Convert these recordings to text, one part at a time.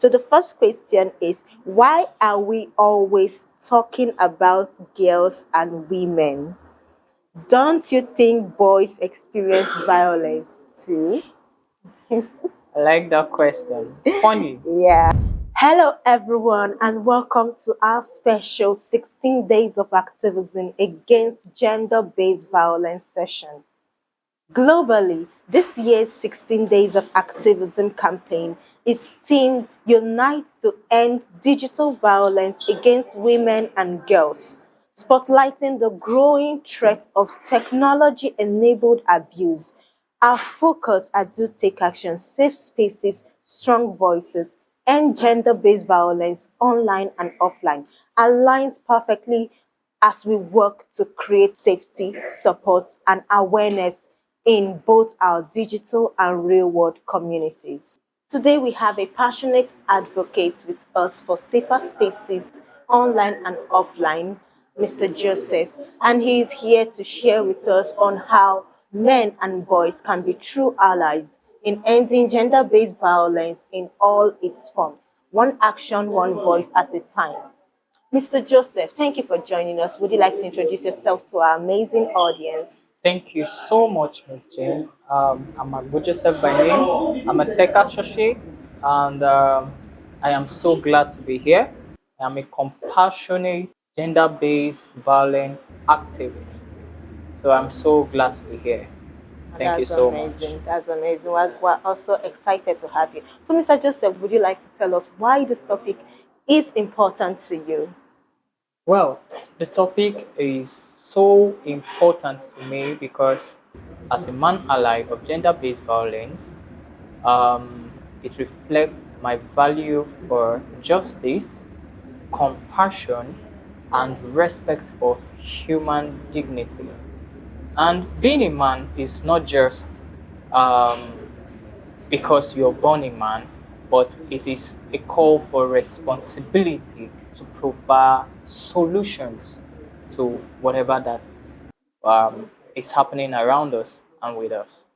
So the first question is, why are we always talking about girls and women? Don't you think boys experience violence too? I like that question. Funny. Yeah. Hello, everyone, and welcome to our special 16 Days of Activism Against Gender Based Violence session. Globally, this year's 16 Days of Activism campaign is themed Unite to End Digital Violence Against Women and Girls, spotlighting the growing threat of technology enabled abuse. Our focus at Do Take Action, Safe Spaces, Strong Voices, and Gender Based Violence online and offline aligns perfectly as we work to create safety, support, and awareness in both our digital and real world communities. Today, we have a passionate advocate with us for safer spaces online and offline, Mr. Joseph, and he is here to share with us on how men and boys can be true allies in ending gender based violence in all its forms, one action, one voice at a time. Mr. Joseph, thank you for joining us. Would you like to introduce yourself to our amazing audience? Thank you so much, Miss Jane. I'm Agbo Joseph by name. I'm a tech associate, and I am so glad to be here. I'm a compassionate, gender-based violence activist. So I'm so glad to be here. Thank you That's so much. amazing. That's amazing. We're also excited to have you. So, Mr. Joseph, would you like to tell us why this topic is important to you? Well, the topic is so important to me because as a man ally of gender-based violence, it reflects my value for justice, compassion, and respect for human dignity. And being a man is not just um, because you're born a man, but it is a call for responsibility to provide solutions to whatever that is happening around us and with us.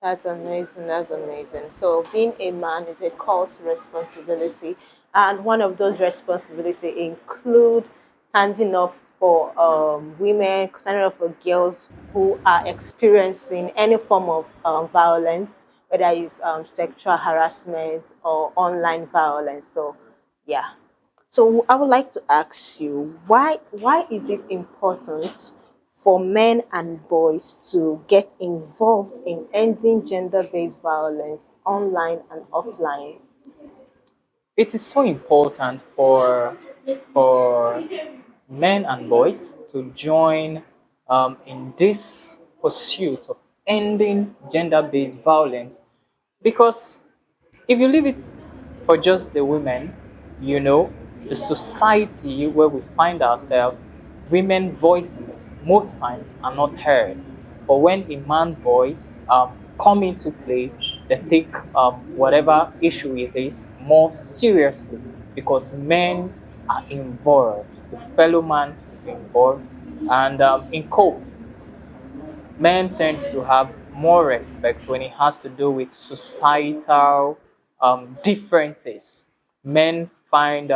That's amazing. That's amazing. So, being a man is a call to responsibility, and one of those responsibilities include standing up for women, standing up for girls who are experiencing any form of violence, whether it's sexual harassment or online violence. So, yeah. So I would like to ask you, why is it important for men and boys to get involved in ending gender-based violence online and offline? It is so important for men and boys to join in this pursuit of ending gender-based violence because if you leave it for just the women, you know, the society where we find ourselves, women voices most times are not heard. But when a man voice come into play, they take whatever issue it is more seriously because men are involved. The fellow man is involved, and in court, men tends to have more respect when it has to do with societal differences. Men find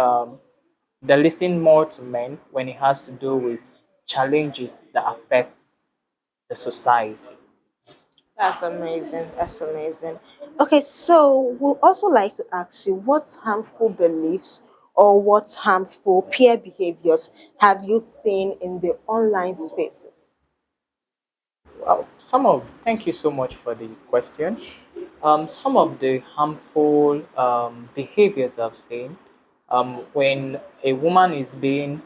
they listen more to men when it has to do with challenges that affect the society. That's amazing. That's amazing. Okay, so we'll also like to ask you, what harmful beliefs or what harmful peer behaviors have you seen in the online spaces? Well, thank you so much for the question. Some of the harmful behaviors I've seen when a woman is being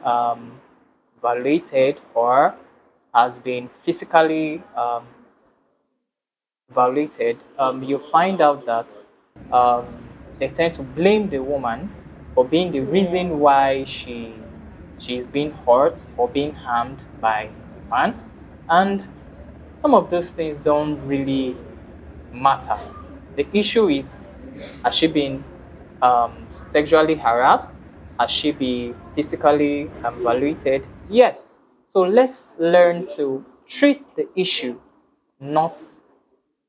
violated or has been physically violated, you find out that um, they tend to blame the woman for being the reason why she's being hurt or being harmed by a man, and some of those things don't really matter. The issue is, has she been sexually harassed? Has she been physically violated? Yes. So let's learn to treat the issue, not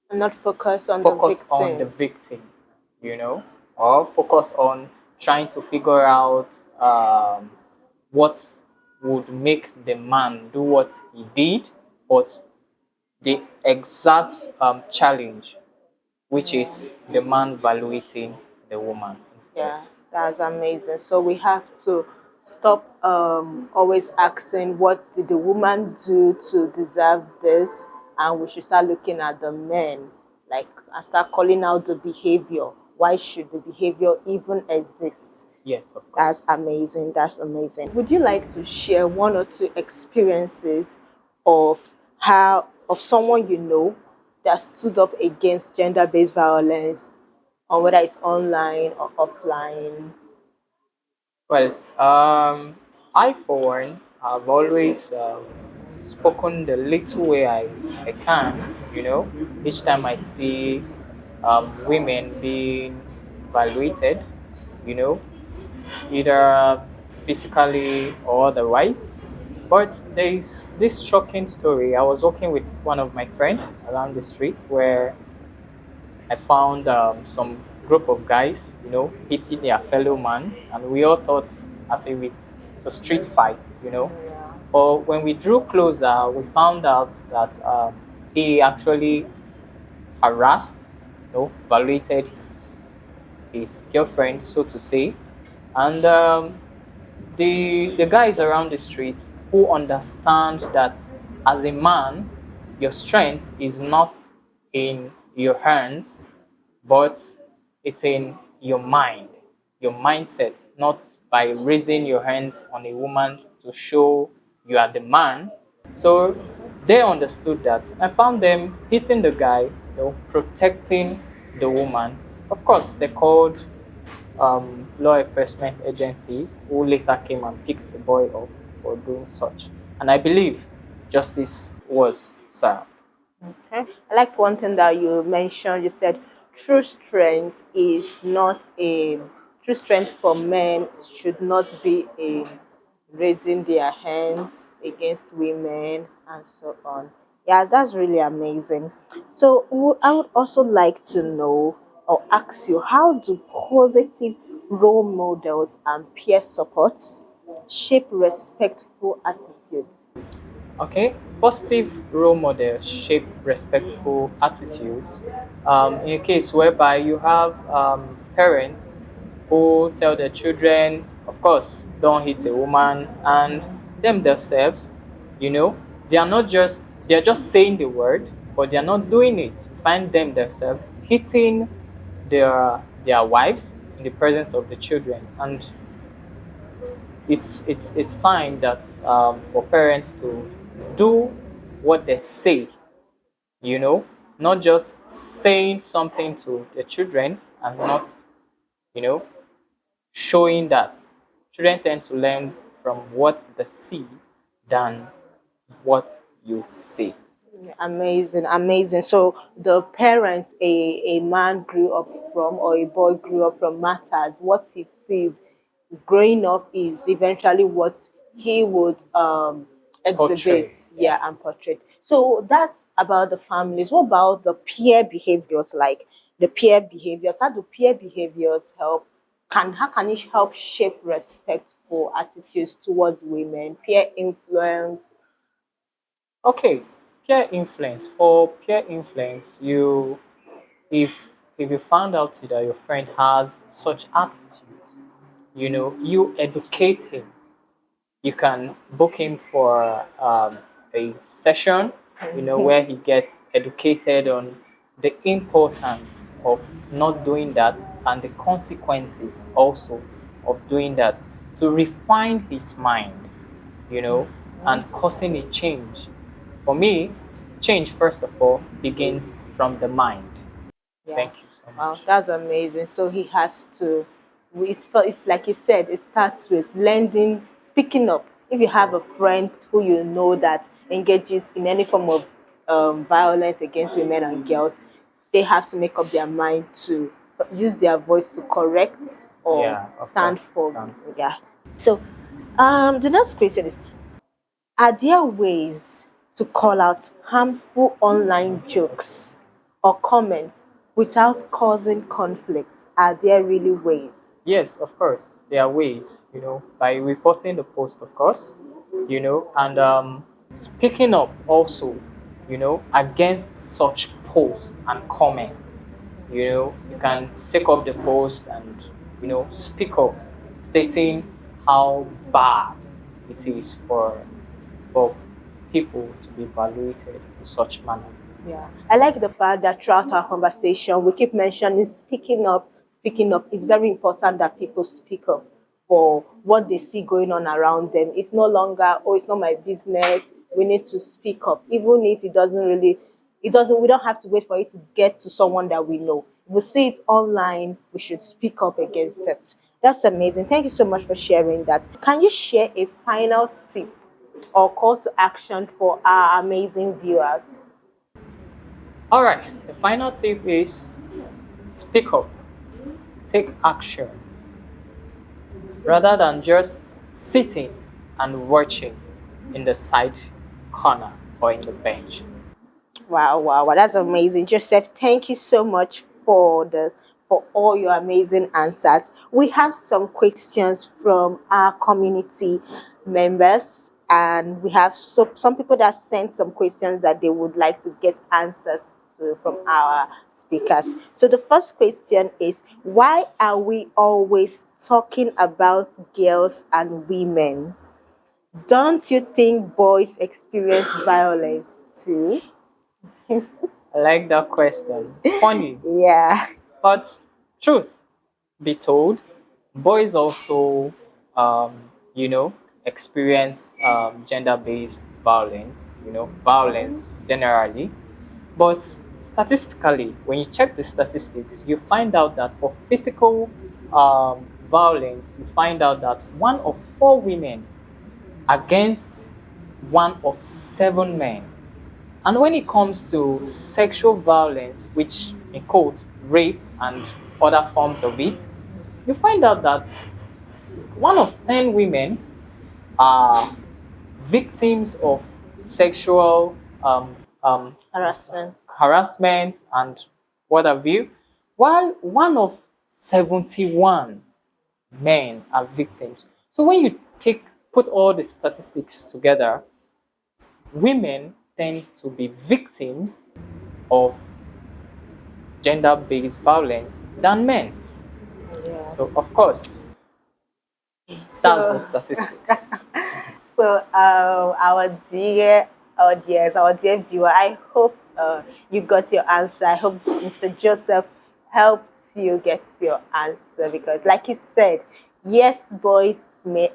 And not focus on the focus on the victim. victim, you know. or focus on trying to figure out what would make the man do what he did, but the exact challenge, which Yeah. is the man valuating the woman instead. Yeah, that's amazing. So we have to stop always asking what did the woman do to deserve this, and we should start looking at the men, like, and start calling out the behavior. Why should the behavior even exist? Yes, of That's course. amazing. That's amazing. Would you like to share one or two experiences of how of someone you know that stood up against gender-based violence, or whether it's online or offline? Well, I for one have always spoken the little way I can. Each time I see women being evaluated, you know, either physically or otherwise. But there is this shocking story. I was walking with one of my friends around the street where I found some group of guys, hitting their fellow man, and we all thought as if it's a street fight. Yeah. But when we drew closer, we found out that he actually harassed, violated his girlfriend, so to say, and the guys around the streets who understand that as a man, your strength is not in your hands, but it's in your mind, your mindset, not by raising your hands on a woman to show you are the man. So they understood that. I found them hitting the guy, protecting the woman. Of course, they called law enforcement agencies who later came and picked the boy up for doing such. And I believe justice was served. Okay. I like one thing that you mentioned. You said true strength is not a true strength for men should not be in raising their hands against women and so on. Yeah, that's really amazing. So I would also like to know or ask you, how do positive role models and peer supports shape respectful attitudes? Okay, positive role models shape respectful attitudes. In a case whereby you have parents who tell their children, of course, don't hit a woman, and them themselves, you know, they're just saying the word, but they're not doing it. You find them themselves hitting their wives in the presence of the children, and it's time that for parents to do what they say, you know, not just saying something to the children and not, you know, showing that. Children tend to learn from what they see than what you say. Amazing, amazing. So the parents a man grew up from or a boy grew up from matters. What he sees growing up is eventually what he would Portray. exhibit, Yeah. yeah, and portray. So that's about the families. What about the peer behaviors, like the peer behaviors? How do peer behaviors help? How can it help shape respectful attitudes towards women? Peer influence. Okay, peer influence. For peer influence, if if you found out that your friend has such attitudes, you educate him. You can book him for a session, where he gets educated on the importance of not doing that and the consequences also of doing that, to refine his mind, and causing a change. For me, change, first of all, begins from the mind. Yeah. Thank you so Wow, much. that's amazing. So he has to, it's like you said, it starts with lending, speaking up. If you have a friend who you know that engages in any form of violence against women and girls, they have to make up their mind to use their voice to correct or Yeah, of stand course. for. Yeah. So the next question is, are there ways to call out harmful online jokes or comments without causing conflicts? Are there really ways? Yes, of course, there are ways, by reporting the post, of course, and speaking up also, against such posts and comments. You can take up the post and, speak up, stating how bad it is for people to be evaluated in such manner. Yeah, I like the fact that throughout our conversation, we keep mentioning speaking up. Speaking up. It's very important that people speak up for what they see going on around them. It's no longer, oh, it's not my business. We need to speak up, even if it doesn't really, it doesn't. We don't have to wait for it to get to someone that we know. If we see it online, we should speak up against it. That's amazing. Thank you so much for sharing that. Can you share a final tip or call to action for our amazing viewers? All right, the final tip is speak up, take action, rather than just sitting and watching in the side corner or in the bench. Wow, wow, wow, that's amazing. Joseph, thank you so much for all your amazing answers. We have some questions from our community members, and we have some people that sent some questions that they would like to get answers to from our speakers. So the first question is, why are we always talking about girls and women? Don't you think boys experience violence too? I like that question. Funny, Yeah. but truth be told, boys also, um, experience gender-based violence, violence generally. But statistically, when you check the statistics, you find out that for physical violence, you find out that 1 of 4 women against 1 of 7 men. And when it comes to sexual violence, which in quote, rape and other forms of it, you find out that 1 of 10 women are victims of sexual Harassment. harassment and what have you, while 1 of 71 men are victims. So when you put all the statistics together, women tend to be victims of gender-based violence than men. Yeah. So of course, that's the So, statistics. so our dear viewer, I hope you got your answer. I hope Mr. Joseph helped you get your answer, because, like he said, yes, boys may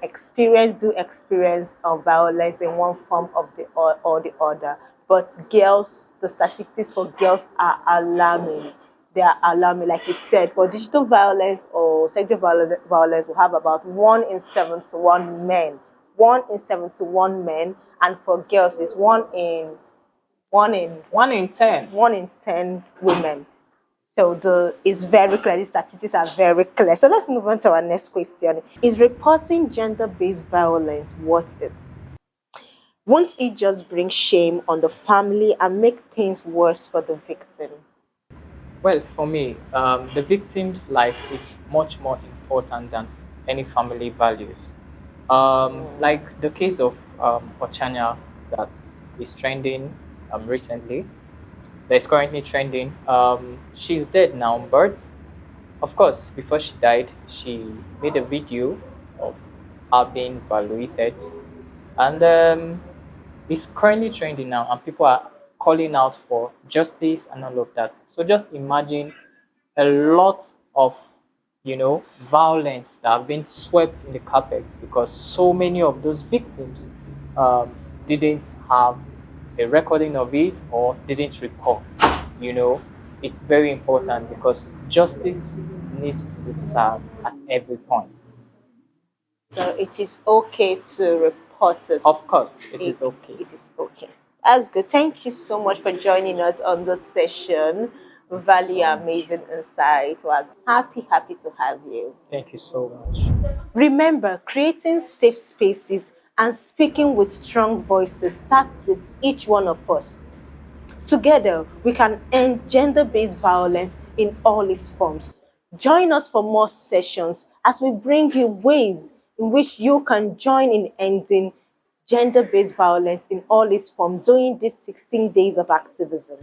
do experience of violence in one form of or the other, but girls, the statistics for girls are alarming. They are alarming. Like you said, for digital violence or sexual violence, we have about 1 in 71 men. 1 in 71 men, and for girls, it's one in 1 in 10. 1 in 10 women. So it's very clear. The statistics are very clear. So let's move on to our next question. Is reporting gender-based violence worth it? Won't it just bring shame on the family and make things worse for the victim? Well, for me, the victim's life is much more important than any family values. Like the case of Ochanya that is trending recently, that is currently trending. She's dead now, but of course, before she died, she made a video of her being evaluated, and it's currently trending now, and people are calling out for justice and all of that. So just imagine a lot of violence that have been swept in the carpet because so many of those victims didn't have a recording of it or didn't report. It's very important because justice needs to be served at every point. So it is okay to report it. Of course, it is okay. It is okay. That's good. Thank you so much for joining us on this session. Value amazing insight. We're happy to have you. Thank you so much. Remember, creating safe spaces and speaking with strong voices starts with each one of us. Together, we can end gender-based violence in all its forms. Join us for more sessions as we bring you ways in which you can join in ending gender-based violence in all its forms during these 16 days of activism.